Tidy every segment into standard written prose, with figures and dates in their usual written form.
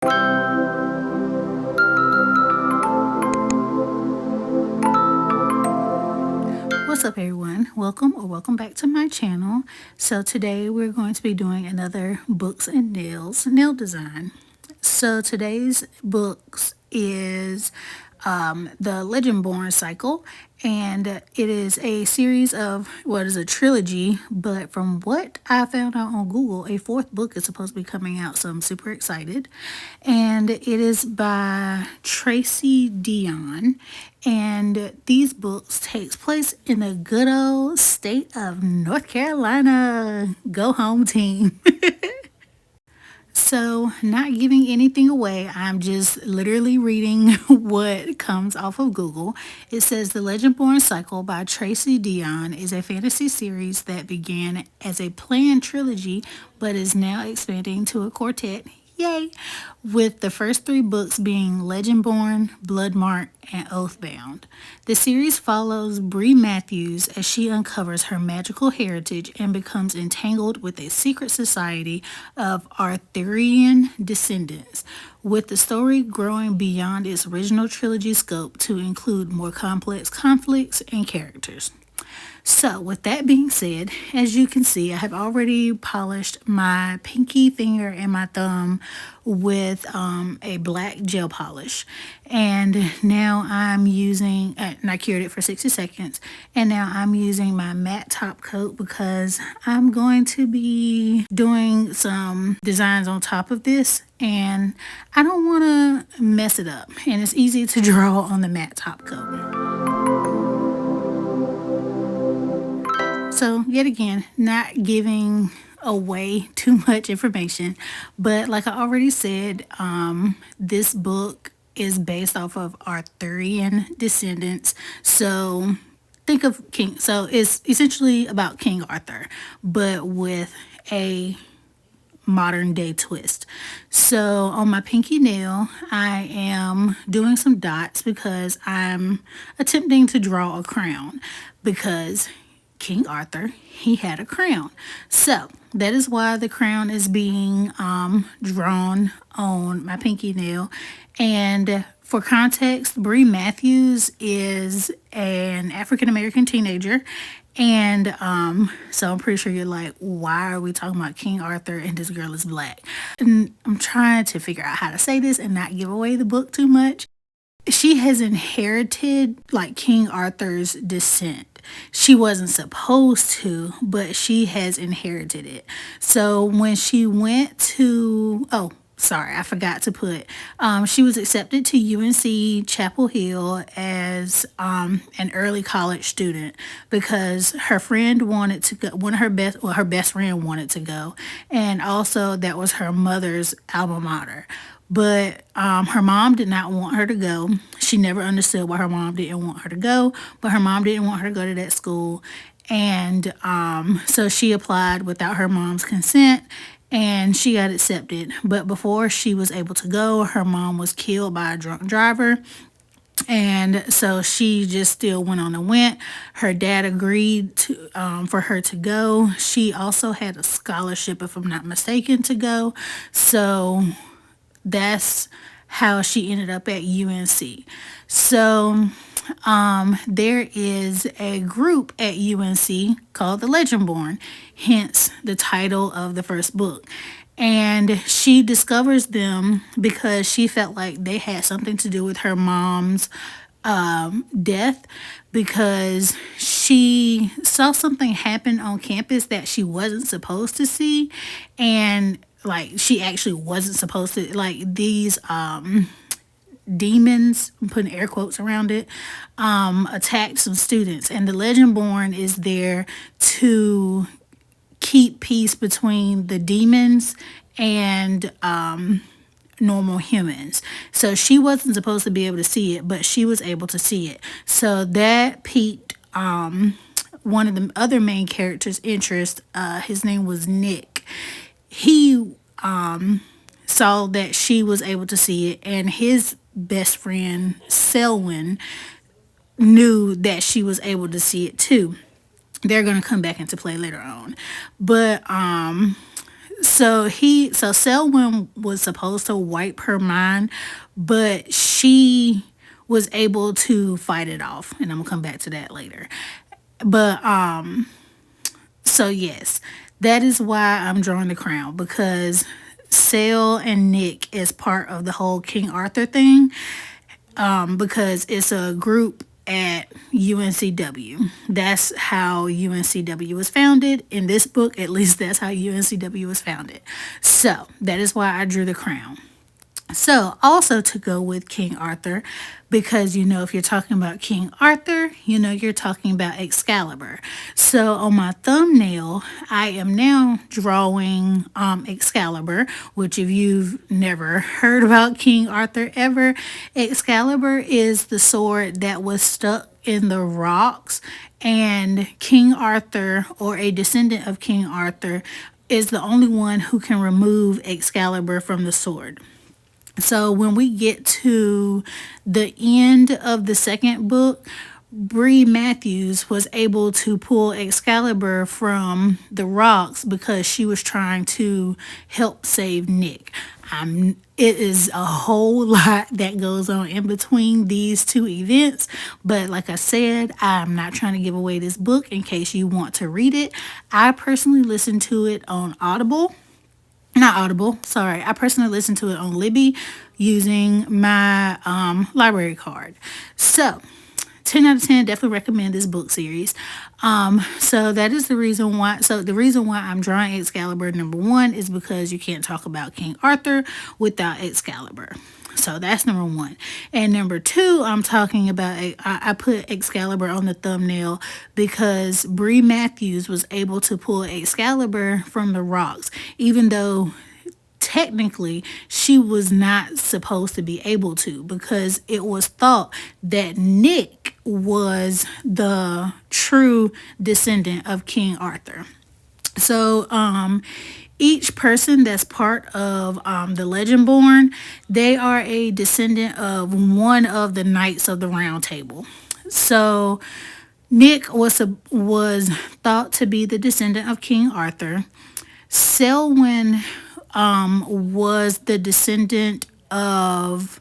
What's up, everyone? Welcome back to my channel. So today we're going to be doing another books and nails nail design. So today's books is the Legendborn cycle, and it is a series of what is a trilogy, but from what I found out on Google, a fourth book is supposed to be coming out, so I'm super excited. And it is by Tracy Dion, and these books takes place in the good old state of North Carolina. Go home team. So, not giving anything away, I'm just literally reading what comes off of Google. It says The Legendborn Cycle by Tracy Dion is a fantasy series that began as a planned trilogy but is now expanding to a quartet. Yay! With the first three books being Legendborn, Bloodmark, and Oathbound. The series follows Bree Matthews as she uncovers her magical heritage and becomes entangled with a secret society of Arthurian descendants, with the story growing beyond its original trilogy scope to include more complex conflicts and characters. So with that being said, as you can see, I have already polished my pinky finger and my thumb with a black gel polish. And now I'm using, and I cured it for 60 seconds. And now I'm using my matte top coat because I'm going to be doing some designs on top of this. And I don't want to mess it up. And it's easy to draw on the matte top coat. So yet again, not giving away too much information, but like I already said, this book is based off of Arthurian descendants. So think of King. So it's essentially about King Arthur, but with a modern day twist. So on my pinky nail, I am doing some dots because I'm attempting to draw a crown, because King Arthur, he had a crown. So that is why the crown is being drawn on my pinky nail. And for context, Bree Matthews is an African-American teenager. And so I'm pretty sure you're like, why are we talking about King Arthur and this girl is black? And I'm trying to figure out how to say this and not give away the book too much. She has inherited like King Arthur's descent. She wasn't supposed to, but she has inherited it. So when she went to, oh, sorry, I forgot to put, she was accepted to UNC Chapel Hill as an early college student because her friend wanted to go, her best friend wanted to go. And also that was her mother's alma mater. But her mom did not want her to go. She never understood why her mom didn't want her to go, but her mom didn't want her to go to that school. And so she applied without her mom's consent, and she got accepted. But before she was able to go, her mom was killed by a drunk driver. And so she just still went on and went. Her dad agreed to for her to go. She also had a scholarship, if I'm not mistaken, to go. So that's how she ended up at UNC. So there is a group at UNC called the Legendborn, hence the title of the first book. And she discovers them because she felt like they had something to do with her mom's death, because she saw something happen on campus that she wasn't supposed to see. And like, she actually wasn't supposed to, like, these demons, I'm putting air quotes around it, attacked some students. And the Legendborn is there to keep peace between the demons and normal humans. So she wasn't supposed to be able to see it, but she was able to see it. So that piqued one of the other main characters' interest. His name was Nick. He saw that she was able to see it, and his best friend Selwyn knew that she was able to see it too. They're going to come back into play later on. But So Selwyn was supposed to wipe her mind, but she was able to fight it off, and I'm gonna come back to that later. But so yes, that is why I'm drawing the crown, because Sel and Nick is part of the whole King Arthur thing, because it's a group at UNCW. That's how UNCW was founded. In this book, at least that's how UNCW was founded. So that is why I drew the crown. So, also to go with King Arthur, because if you're talking about King Arthur, you're talking about Excalibur. So, on my thumbnail, I am now drawing Excalibur, which, if you've never heard about King Arthur ever, Excalibur is the sword that was stuck in the rocks, and King Arthur, or a descendant of King Arthur, is the only one who can remove Excalibur from the sword. So when we get to the end of the second book, Bree Matthews was able to pull Excalibur from the rocks because she was trying to help save Nick. It is a whole lot that goes on in between these two events, but like I said, I'm not trying to give away this book in case you want to read it. I personally listened to it on Audible. Not Audible, sorry. I personally listened to it on Libby using my library card. So, 10 out of 10, definitely recommend this book series. So that is the reason why. So the reason why I'm drawing Excalibur, number one, is because you can't talk about King Arthur without Excalibur. So that's number one. And number two, I'm talking about, I put Excalibur on the thumbnail because Bree Matthews was able to pull Excalibur from the rocks, even though technically she was not supposed to be able to, because it was thought that Nick was the true descendant of King Arthur. So each person that's part of the Legendborn, they are a descendant of one of the Knights of the Round Table. So Nick was thought to be the descendant of King Arthur. Selwyn was the descendant of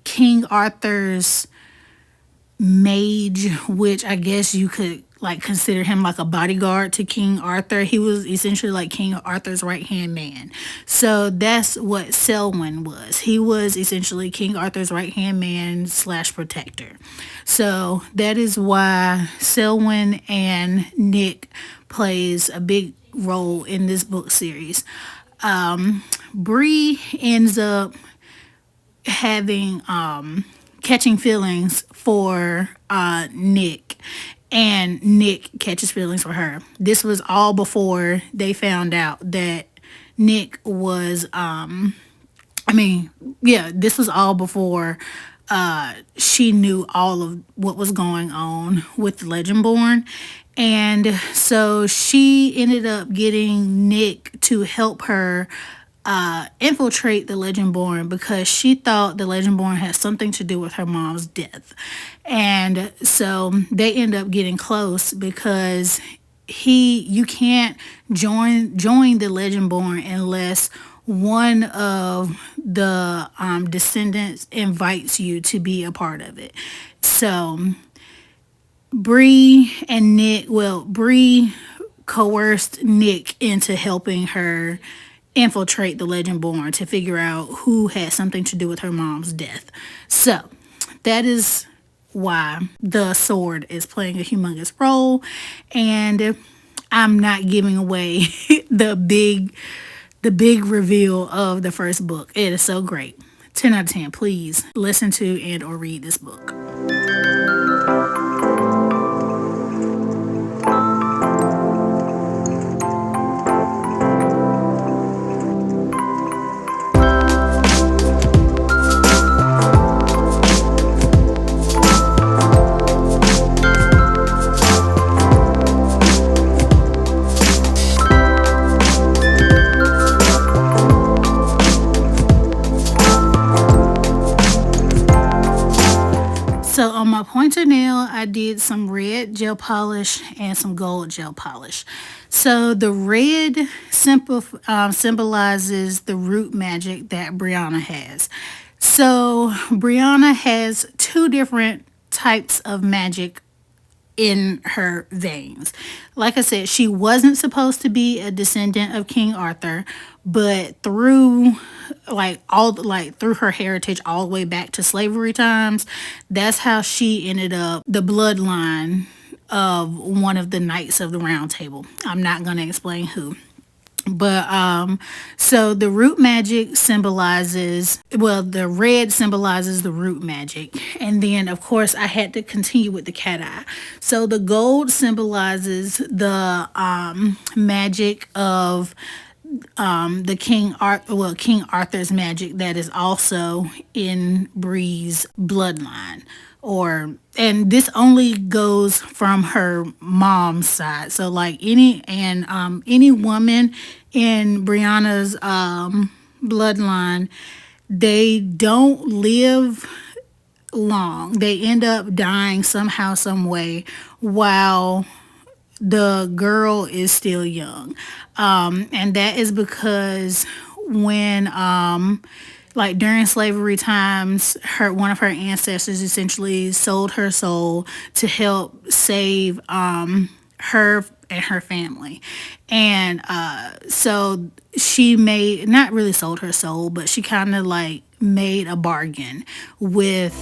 King Arthur's mage, which I guess you could consider him like a bodyguard to King Arthur. He was essentially like King Arthur's right-hand man. So that's what Selwyn was. He was essentially King Arthur's right-hand man / protector. So that is why Selwyn and Nick plays a big role in this book series. Bree ends up having catching feelings for Nick, and Nick catches feelings for her. This was all before they found out that Nick was this was all before she knew all of what was going on with the Legendborn. And so she ended up getting Nick to help her infiltrate the Legendborn, because she thought the Legendborn had something to do with her mom's death. And so they end up getting close, because you can't join the Legendborn unless one of the descendants invites you to be a part of it. So Bree coerced Nick into helping her infiltrate the Legendborn to figure out who had something to do with her mom's death. So that is why the sword is playing a humongous role, and I'm not giving away the big reveal of the first book. It is so great. 10 out of 10. Please listen to and or read this book. So on my my pointer nail, I did some red gel polish and some gold gel polish. So the red symbolizes the root magic that Brianna has. So Brianna has two different types of magic in her veins. Like I said, she wasn't supposed to be a descendant of King Arthur, but through through her heritage all the way back to slavery times, that's how she ended up the bloodline of one of the knights of the round table. I'm not going to explain who. But so the root magic symbolizes, well, the red symbolizes the root magic. And then of course I had to continue with the cat eye. So the gold symbolizes the magic of King Arthur's magic that is also in Bree's bloodline. And this only goes from her mom's side. So like any woman in Brianna's bloodline, they don't live long. They end up dying somehow, some way, while the girl is still young. And that is because when during slavery times, one of her ancestors essentially sold her soul to help save her and her family. And so she not really sold her soul, but she kind of like made a bargain with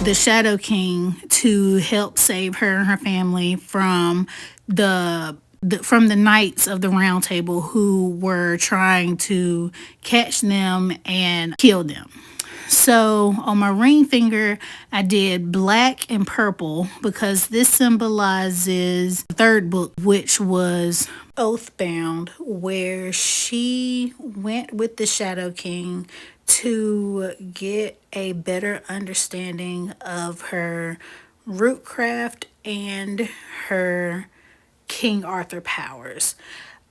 the Shadow King to help save her and her family from the knights of the round table who were trying to catch them and kill them. So on my ring finger, I did black and purple because this symbolizes the third book, which was Oathbound, where she went with the Shadow King to get a better understanding of her rootcraft and her King Arthur powers.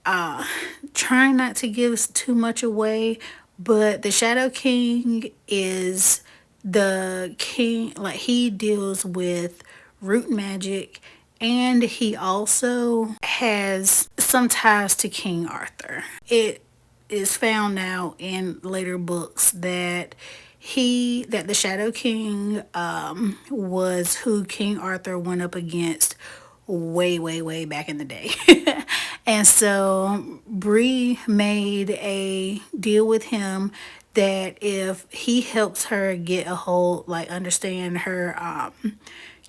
Trying not to give too much away, but the Shadow King is the king, like he deals with root magic, and he also has some ties to King Arthur. It is found now in later books that the Shadow King was who King Arthur went up against way back in the day. And so Bree made a deal with him that if he helps her get a whole, understand her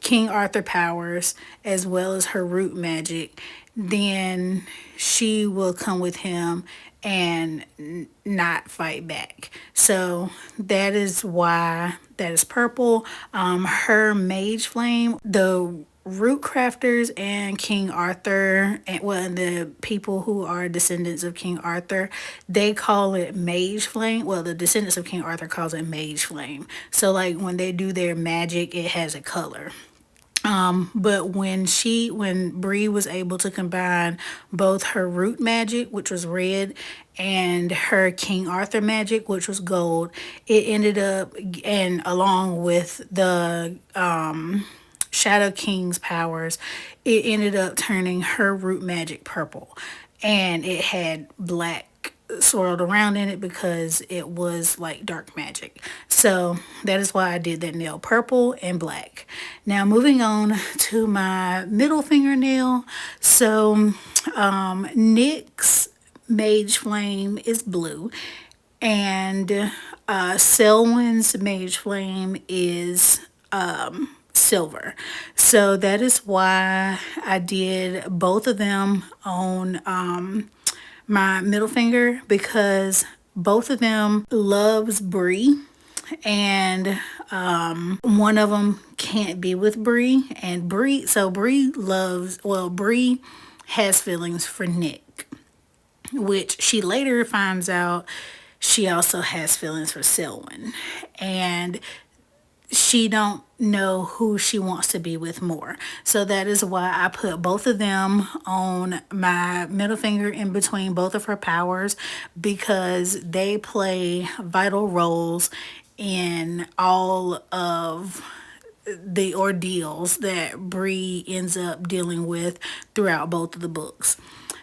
King Arthur powers as well as her root magic, then she will come with him and not fight back. So that is why that is purple. Her mage flame, the root crafters and King Arthur, and the people who are descendants of King Arthur, they call it mage flame. Well, the descendants of King Arthur calls it mage flame. So like when they do their magic, it has a color. But when Bree was able to combine both her root magic, which was red, and her King Arthur magic, which was gold, it ended up, and along with the Shadow King's powers, it ended up turning her root magic purple. And it had black swirled around in it because it was like dark magic. So that is why I did that nail purple and black. Now moving on to my middle fingernail. So Nick's mage flame is blue, and Selwyn's mage flame is silver. So that is why I did both of them on my middle finger, because both of them loves Bree, and one of them can't be with Bree, and Bree has feelings for Nick, which she later finds out she also has feelings for Selwyn. And she don't know who she wants to be with more. So that is why I put both of them on my middle finger in between both of her powers, because they play vital roles in all of the ordeals that Bree ends up dealing with throughout both of the books.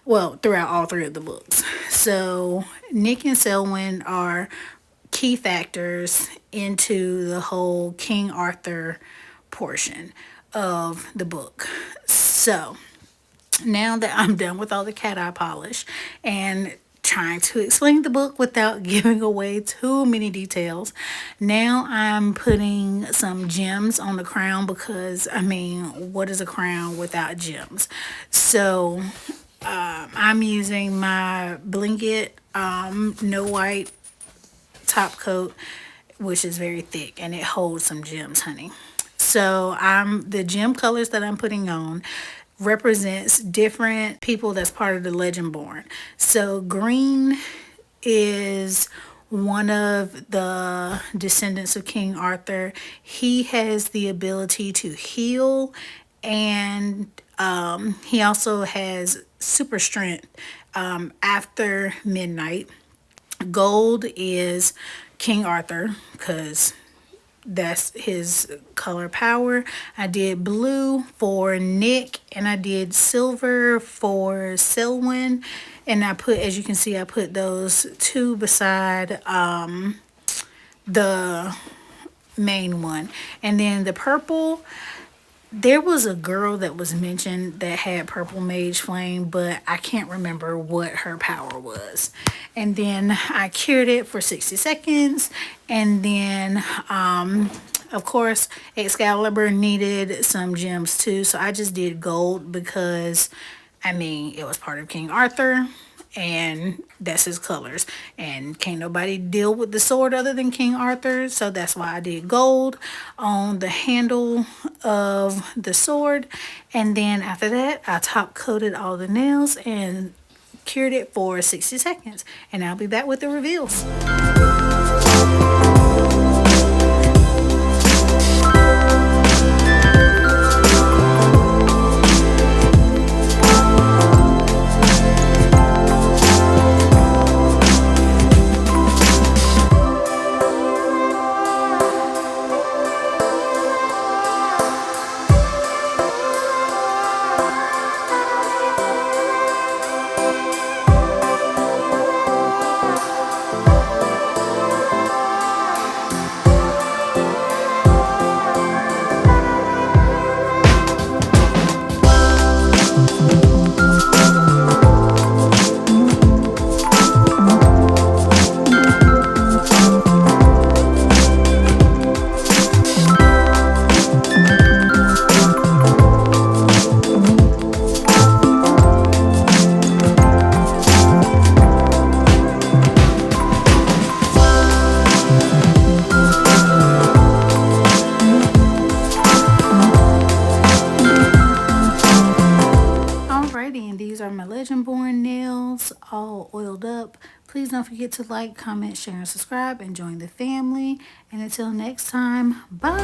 Well, throughout all three of the books. So Nick and Selwyn are key factors into the whole King Arthur portion of the book. So now that I'm done with all the cat eye polish and trying to explain the book without giving away too many details, now I'm putting some gems on the crown, because I mean, what is a crown without gems? So I'm using my Blanket No White top coat, which is very thick and it holds some gems, honey. So the gem colors that I'm putting on represents different people that's part of the Legendborn. So green is one of the descendants of King Arthur. He has the ability to heal, and he also has super strength after midnight. Gold is King Arthur, because that's his color power. I did blue for Nick, and I did silver for Selwyn. And I put, as you can see, I put those two beside the main one. And then the purple, there was a girl that was mentioned that had purple mage flame, but I can't remember what her power was. And then I cured it for 60 seconds. And then, of course, Excalibur needed some gems too. So I just did gold because, I mean, it was part of King Arthur, and that's his colors, and can't nobody deal with the sword other than King Arthur, so that's why I did gold on the handle of the sword. And then after that, I top coated all the nails and cured it for 60 seconds, and I'll be back with the reveals. Alrighty, and these are my Legendborn nails, all oiled up. Please don't forget to like, comment, share, and subscribe, and join the family. And until next time, bye.